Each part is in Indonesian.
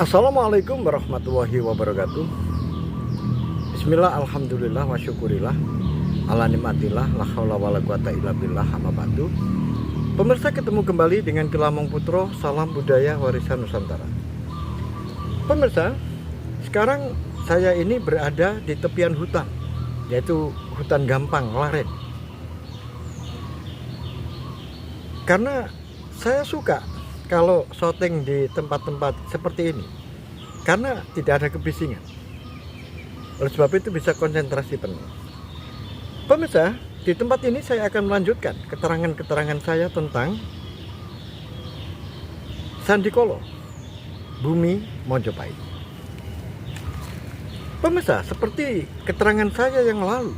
Assalamualaikum warahmatullahi wabarakatuh. Bismillah, alhamdulillah, wa syukurillah, ala nikmatillah, la haula wala quwata illa billah, amma ba'du. Pemirsa, ketemu kembali dengan Kilamong Putro, salam budaya warisan Nusantara. Pemirsa, sekarang saya ini berada di tepian hutan, yaitu hutan Gampang, Laren. Karena saya suka kalau syuting di tempat-tempat seperti ini, karena tidak ada kebisingan. Oleh sebab itu bisa konsentrasi penuh. Pemirsa, di tempat ini saya akan melanjutkan keterangan-keterangan saya tentang Sandikolo, Bumi Mojopahit. Pemirsa, seperti keterangan saya yang lalu,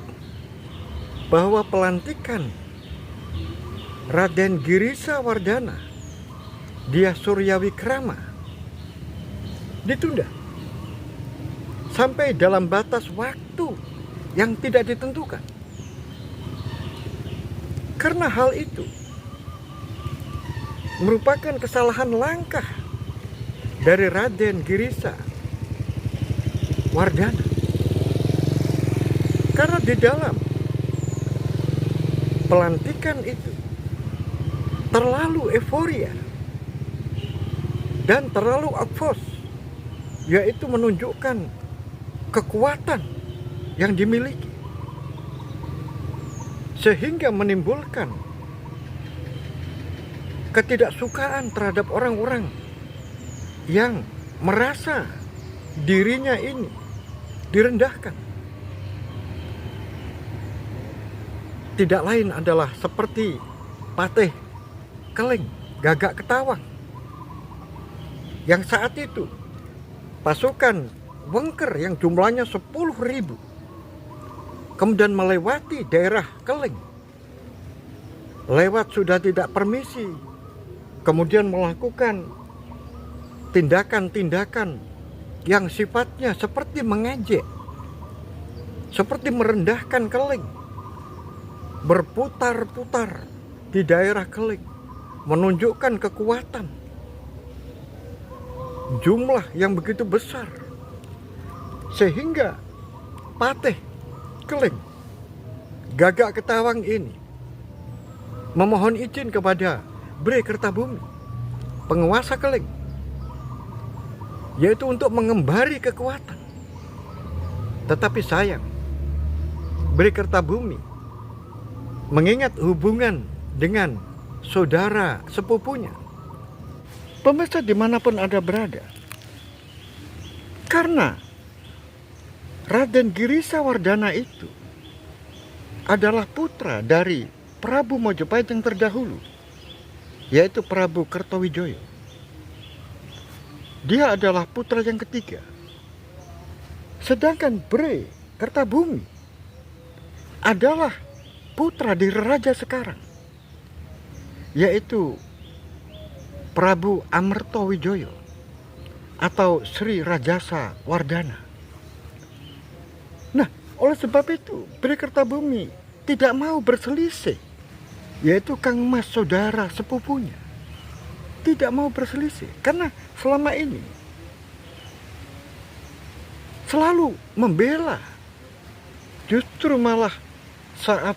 bahwa pelantikan Raden Girisa Wardana Dyah Suryawikrama ditunda sampai dalam batas waktu yang tidak ditentukan. Karena hal itu merupakan kesalahan langkah dari Raden Girisa Wardana. Karena di dalam pelantikan itu terlalu euforia dan terlalu akfos, yaitu menunjukkan kekuatan yang dimiliki, sehingga menimbulkan ketidaksukaan terhadap orang-orang yang merasa dirinya ini direndahkan. Tidak lain adalah seperti Patih Keling Gagak Ketawang, yang saat itu pasukan Wengker yang jumlahnya 10.000 kemudian melewati daerah Keling, lewat sudah tidak permisi, kemudian melakukan tindakan-tindakan yang sifatnya seperti mengejek, seperti merendahkan Keling, berputar-putar di daerah Keling, menunjukkan kekuatan jumlah yang begitu besar, sehingga Patih Keling Gagak Ketawang ini memohon izin kepada Bre Kertabumi, penguasa Keling, yaitu untuk mengembari kekuatan. Tetapi sayang, Bre Kertabumi mengingat hubungan dengan saudara sepupunya. Pemirsa dimanapun Anda berada, karena Raden Girisa Wardana itu adalah putra dari Prabu Mojopahit yang terdahulu, yaitu Prabu Kertowijoyo. Dia adalah putra yang ketiga. Sedangkan Bre Kertabumi adalah putra dari raja sekarang, yaitu Prabu Amertowijoyo atau Sri Rajasa Wardana. Nah, oleh sebab itu Bre Kertabumi tidak mau berselisih, yaitu Kang Mas saudara sepupunya. Tidak mau berselisih karena selama ini selalu membela. Justru malah saat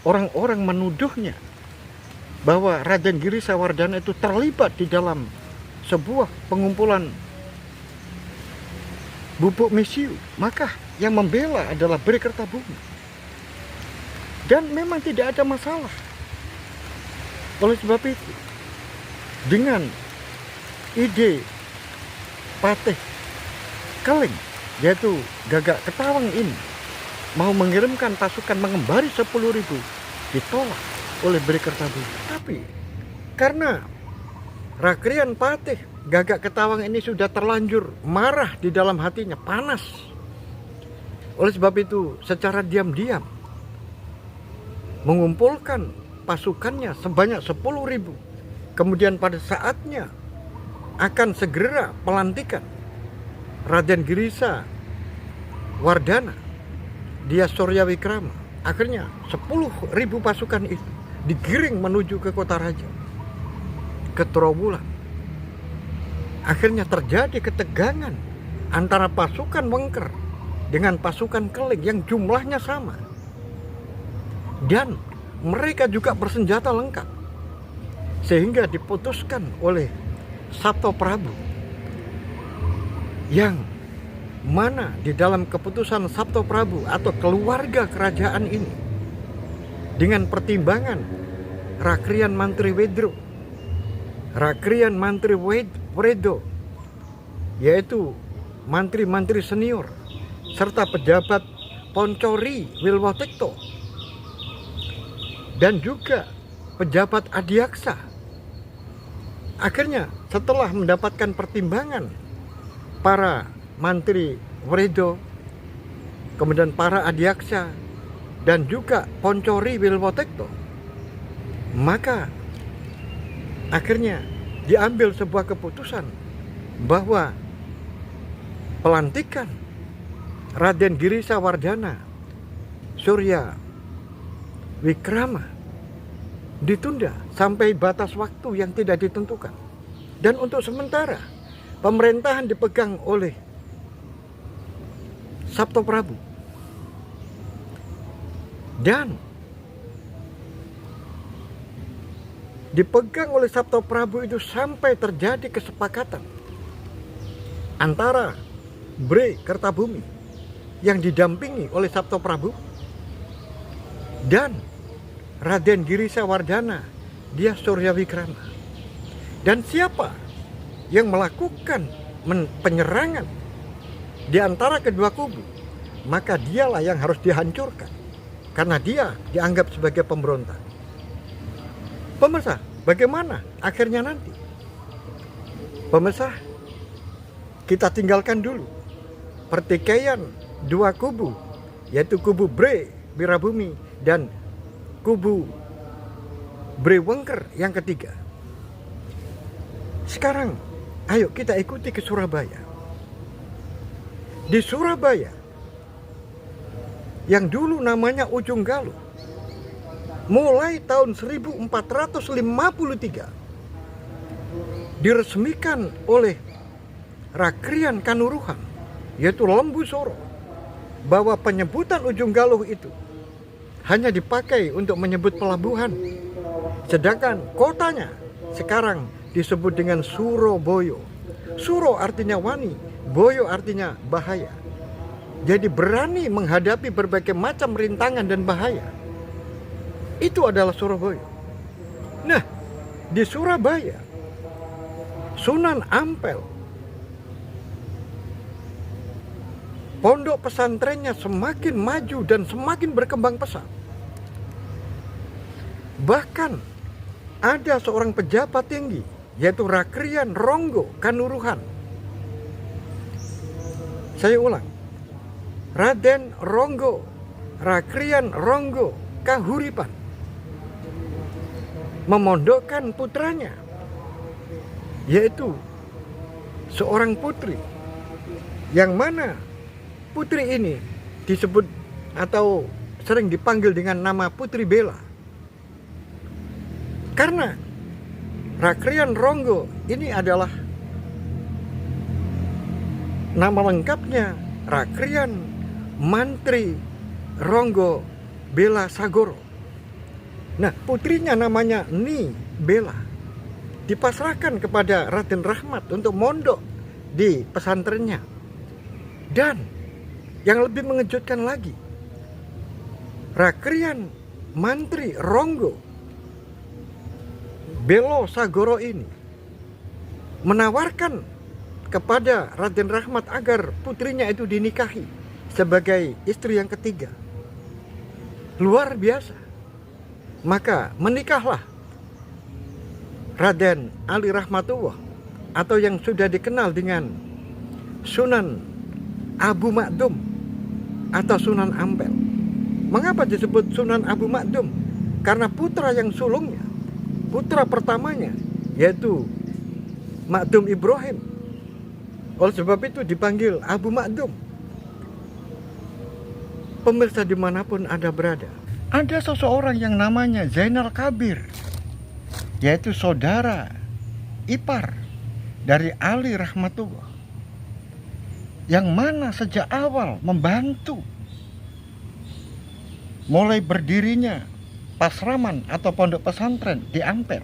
orang-orang menuduhnya bahwa Raden Girisa Wardana itu terlibat di dalam sebuah pengumpulan bubuk mesiu, maka yang membela adalah Bre Kertabumi. Dan memang tidak ada masalah. Oleh sebab itu, dengan ide Patih Keling, yaitu Gagak Ketawang ini, mau mengirimkan pasukan mengembari 10.000, ditolak oleh Bre Kertabumi. Tapi karena Rakrian Patih Gagak Ketawang ini sudah terlanjur marah di dalam hatinya, panas. Oleh sebab itu secara diam-diam mengumpulkan pasukannya sebanyak 10.000. Kemudian pada saatnya akan segera pelantikan Raden Girisa Wardana Dyah Suryawikrama. Akhirnya 10.000 pasukan itu digiring menuju ke kota raja, ke Trowulan. akhirnya terjadi ketegangan antara pasukan Wengker dengan pasukan Keling yang jumlahnya sama. Dan mereka juga bersenjata lengkap. Sehingga diputuskan oleh Sabto Prabu, yang mana di dalam keputusan Sabto Prabu atau keluarga kerajaan ini, dengan pertimbangan Rakrian Mantri Wedro, Rakrian Mantri Wedo, yaitu mantri-mantri senior, serta pejabat Poncori Wilwotekto, dan juga pejabat Adiaksa. Akhirnya setelah mendapatkan pertimbangan para mantri Wedo, kemudian para Adiaksa, dan juga Poncori Wilwotekto, maka akhirnya diambil sebuah keputusan bahwa pelantikan Raden Girisa Wardhana Surya Wikrama ditunda sampai batas waktu yang tidak ditentukan. Dan untuk sementara pemerintahan dipegang oleh Sabto Prabu. Dan dipegang oleh Sabto Prabu itu sampai terjadi kesepakatan antara Bre Kertabumi yang didampingi oleh Sabto Prabu dan Raden Girisa Wardhana dia Surya Wikrama. Dan siapa yang melakukan penyerangan di antara kedua kubu, maka dialah yang harus dihancurkan, karena dia dianggap sebagai pemberontak. Pemirsa, bagaimana akhirnya nanti? Pemirsa, kita tinggalkan dulu pertikaian dua kubu, yaitu kubu Bre Wirabumi dan kubu Bre Wengker yang ketiga. Sekarang ayo kita ikuti ke Surabaya. Di Surabaya yang dulu namanya Ujung Galuh, mulai tahun 1453 diresmikan oleh Rakrian Kanuruhan, yaitu Lembu Soro, bahwa penyebutan Ujung Galuh itu hanya dipakai untuk menyebut pelabuhan, sedangkan kotanya sekarang disebut dengan Surabaya. Suro artinya wani, boyo artinya bahaya. Jadi berani menghadapi berbagai macam rintangan dan bahaya. Itu adalah Surabaya. Nah, di Surabaya Sunan Ampel, pondok pesantrennya semakin maju dan semakin berkembang pesat. Bahkan ada seorang pejabat tinggi, yaitu Rakrian Ronggo Kanuruhan. Saya ulang, Raden Ronggo Rakrian Ronggo Kahuripan memondokkan putranya, yaitu seorang putri, yang mana putri ini disebut atau sering dipanggil dengan nama Putri Bela. Karena Rakrian Ronggo ini adalah nama lengkapnya Rakrian Mantri Ronggo Bela Sagoro. Nah, putrinya namanya Ni Bela dipasrahkan kepada Raden Rahmat untuk mondok di pesantrennya. Dan yang lebih mengejutkan lagi, Rakrian Mantri Ronggo Belo Sagoro ini menawarkan kepada Raden Rahmat agar putrinya itu dinikahi sebagai istri yang ketiga. Luar biasa. Maka menikahlah Raden Ali Rahmatullah, atau yang sudah dikenal dengan Sunan Abu Makdum atau Sunan Ampel. Mengapa disebut Sunan Abu Makdum? Karena putra yang sulungnya, putra pertamanya, yaitu Makdum Ibrahim. Oleh sebab itu dipanggil Abu Makdum. Pemirsa dimanapun Anda berada, ada seseorang yang namanya Zainal Kabir, yaitu saudara ipar dari Ali Rahmatullah, yang mana sejak awal membantu mulai berdirinya Pasraman atau pondok pesantren di Ampel,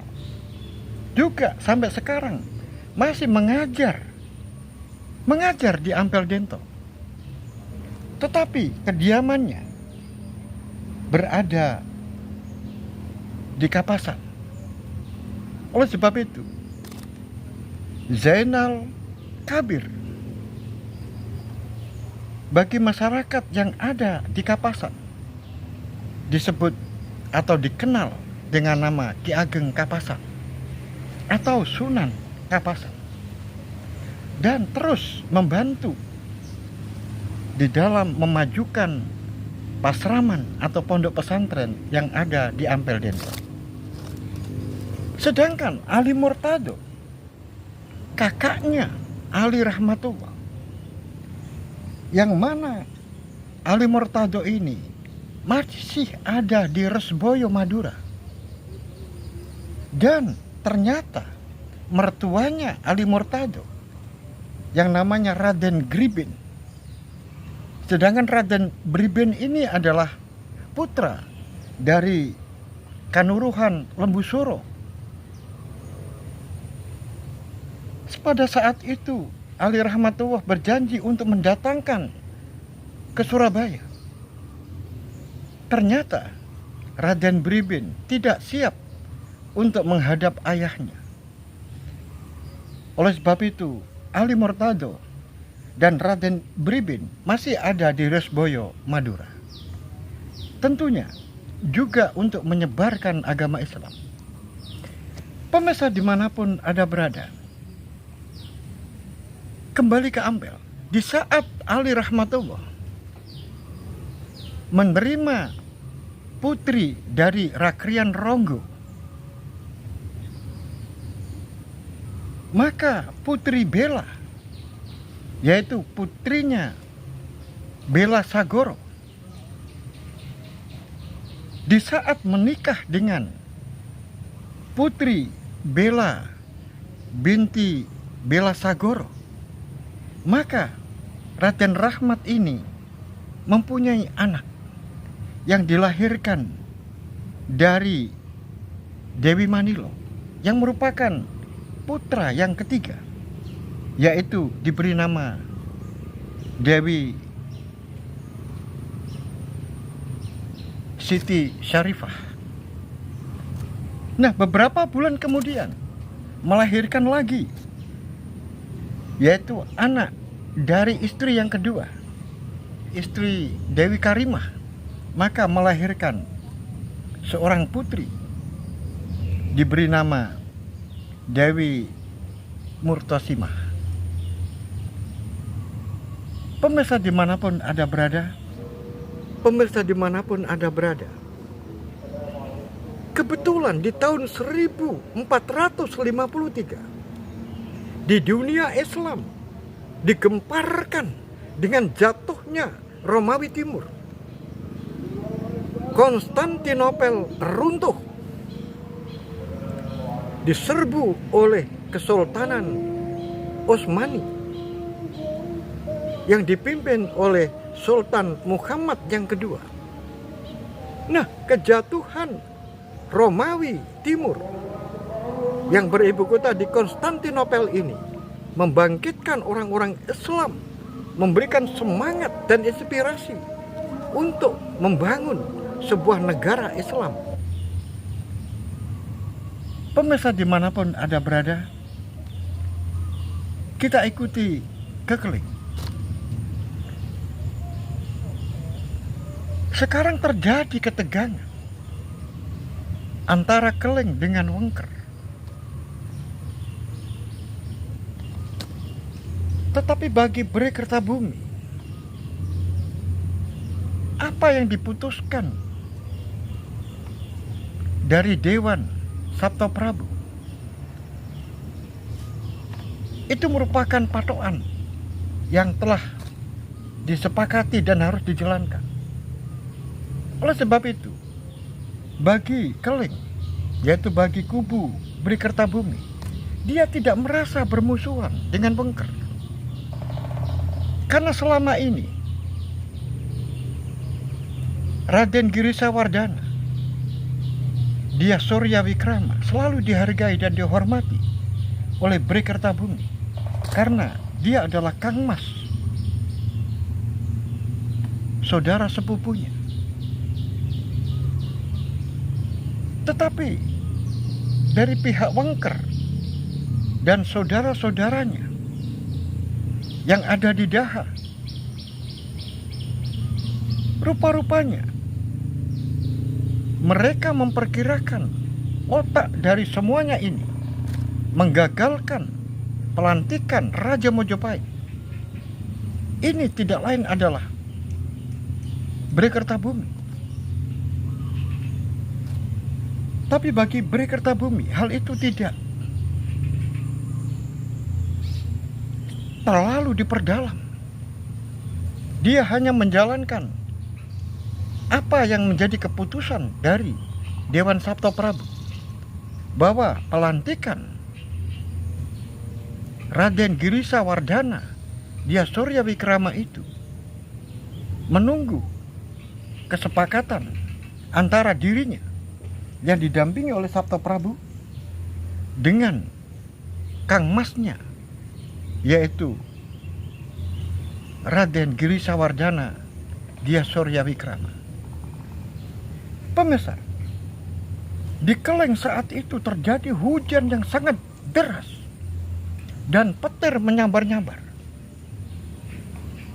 juga sampai sekarang masih mengajar di Ampel Dento. Tetapi kediamannya berada di Kapasan. Oleh sebab itu, Zainal Kabir bagi masyarakat yang ada di Kapasan disebut atau dikenal dengan nama Ki Ageng Kapasan atau Sunan Kapasan, dan terus membantu di dalam memajukan pasraman atau pondok pesantren yang ada di Ampel Dento. Sedangkan Ali Murtado, kakaknya Ali Rahmatullah, yang mana Ali Murtado ini masih ada di Resboyo, Madura, dan ternyata mertuanya Ali Murtado yang namanya Raden Gribin. Sedangkan Raden Gribin ini adalah putra dari Kanuruhan Lembu Suro. Pada saat itu Ali Rahmatullah berjanji untuk mendatangkan ke Surabaya. Ternyata Raden Gribin tidak siap untuk menghadap ayahnya. Oleh sebab itu, Ali Murtado dan Raden Gribin masih ada di Resboyo, Madura. Tentunya juga untuk menyebarkan agama Islam. Pemirsa dimanapun Anda berada, kembali ke Ampel. Di saat Ali Rahmatullah menerima putri dari Rakrian Ronggo, maka putri Bella, yaitu putrinya Bella Sagoro, di saat menikah dengan putri Bella binti Bella Sagoro, maka Raden Rahmat ini mempunyai anak yang dilahirkan dari Dewi Manilo, yang merupakan putra yang ketiga, yaitu diberi nama Dewi Siti Syarifah. Nah, beberapa bulan kemudian melahirkan lagi, yaitu anak dari istri yang kedua, istri Dewi Karimah, maka melahirkan seorang putri diberi nama Dewi Murtosimah. Pemirsa dimanapun Anda berada, kebetulan di tahun 1453 di dunia Islam digemparkan dengan jatuhnya Romawi Timur. Konstantinopel runtuh, diserbu oleh Kesultanan Utsmani yang dipimpin oleh Sultan Muhammad yang kedua. Nah, kejatuhan Romawi Timur yang beribu kota di Konstantinopel ini membangkitkan orang-orang Islam, memberikan semangat dan inspirasi untuk membangun sebuah negara Islam. Pemirsa dimanapun Anda berada, kita ikuti ke Keling. Sekarang terjadi ketegangan antara Keling dengan Wengker. Tetapi bagi Bri Kertabumi, apa yang diputuskan dari Dewan Sabto Prabu itu merupakan patokan yang telah disepakati dan harus dijalankan. Oleh sebab itu, bagi Keling, yaitu bagi kubu Bri Kertabumi, dia tidak merasa bermusuhan dengan Wengker. Karena selama ini Raden Girisawardhana, dia Surya Wikrama, selalu dihargai dan dihormati oleh Bhre Kertabumi karena dia adalah Kang Mas, saudara sepupunya. Tetapi dari pihak Wengker dan saudara-saudaranya yang ada di Daha, rupa-rupanya mereka memperkirakan otak dari semuanya ini menggagalkan pelantikan Raja Mojopahit. Ini tidak lain adalah Bhre Kertabumi. Tapi bagi Bhre Kertabumi, hal itu tidak terlalu diperdalam. Dia hanya menjalankan apa yang menjadi keputusan dari Dewan Sabto Prabu, bahwa pelantikan Raden Girisawardhana dia Surya Wikrama itu menunggu kesepakatan antara dirinya yang didampingi oleh Sabto Prabu dengan Kang Masnya, yaitu Raden Girisawardhana dia Surya Wikrama. Pemirsa, di Keleng saat itu terjadi hujan yang sangat deras dan petir menyambar-nyambar,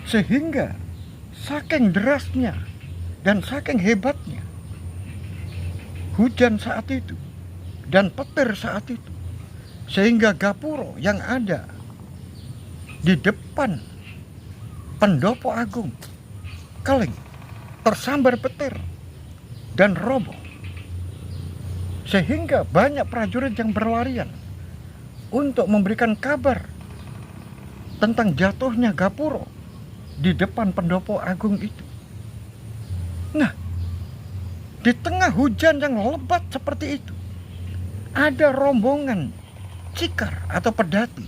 sehingga saking derasnya dan saking hebatnya hujan saat itu dan petir saat itu, sehingga gapuro yang ada di depan pendopo agung Keleng tersambar petir dan roboh, sehingga banyak prajurit yang berlarian untuk memberikan kabar tentang jatuhnya gapuro di depan pendopo agung itu. Nah, di tengah hujan yang lebat seperti itu, ada rombongan cikar atau pedati,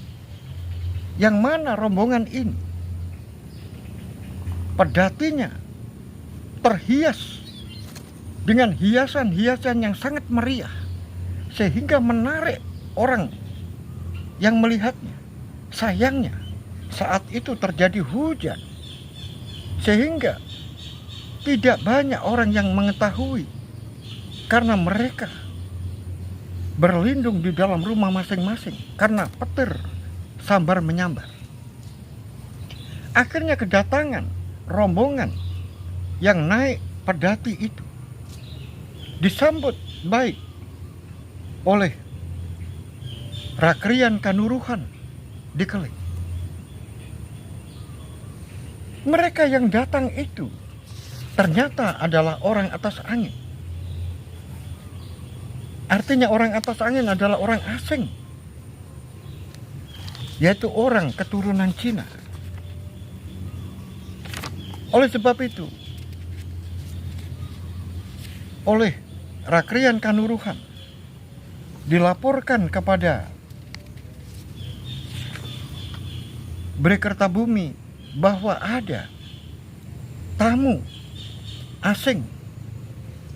yang mana rombongan ini pedatinya terhias dengan hiasan-hiasan yang sangat meriah, sehingga menarik orang yang melihatnya. Sayangnya saat itu terjadi hujan, sehingga tidak banyak orang yang mengetahui karena mereka berlindung di dalam rumah masing-masing karena petir sambar menyambar. Akhirnya kedatangan rombongan yang naik pedati itu disambut baik oleh Rakrian Kanuruhan di Keleng. Mereka yang datang itu ternyata adalah orang atas angin. Artinya orang atas angin adalah orang asing, yaitu orang keturunan Cina. Oleh sebab itu, oleh Rakrian Kanuruhan dilaporkan kepada Bhre Kertabumi bahwa ada tamu asing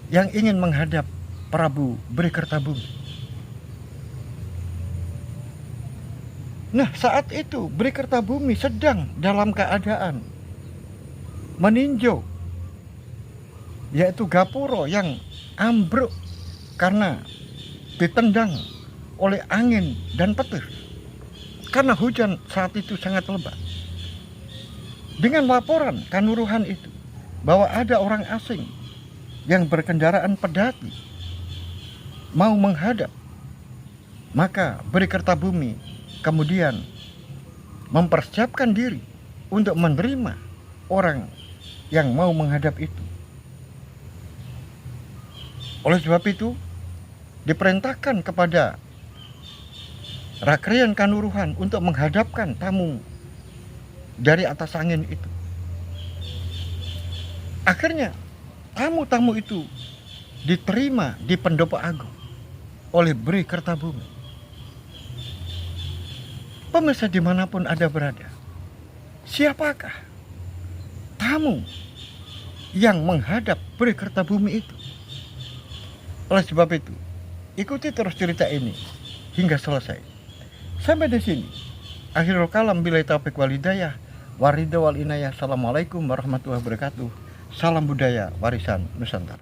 yang ingin menghadap Prabu Bhre Kertabumi. Nah, saat itu Bhre Kertabumi sedang dalam keadaan meninjau, yaitu gapuro yang ambruk karena ditendang oleh angin dan petir, karena hujan saat itu sangat lebat. Dengan laporan Kanuruhan itu bahwa ada orang asing yang berkendaraan pedati mau menghadap, maka Bhre Kertabumi kemudian mempersiapkan diri untuk menerima orang yang mau menghadap itu. Oleh sebab itu diperintahkan kepada Rakrian Kanuruhan untuk menghadapkan tamu dari atas angin itu. Akhirnya tamu-tamu itu diterima di pendopo agung oleh Bhre Kertabumi. Pemirsa dimanapun Anda berada, siapakah tamu yang menghadap Beri Kertabumi itu? Oleh sebab itu, ikuti terus cerita ini hingga selesai. Sampai di sini. Akhirul kalam, billahi taufiq wal hidayah. Waridha wal inayah. Assalamualaikum warahmatullahi wabarakatuh. Salam budaya warisan Nusantara.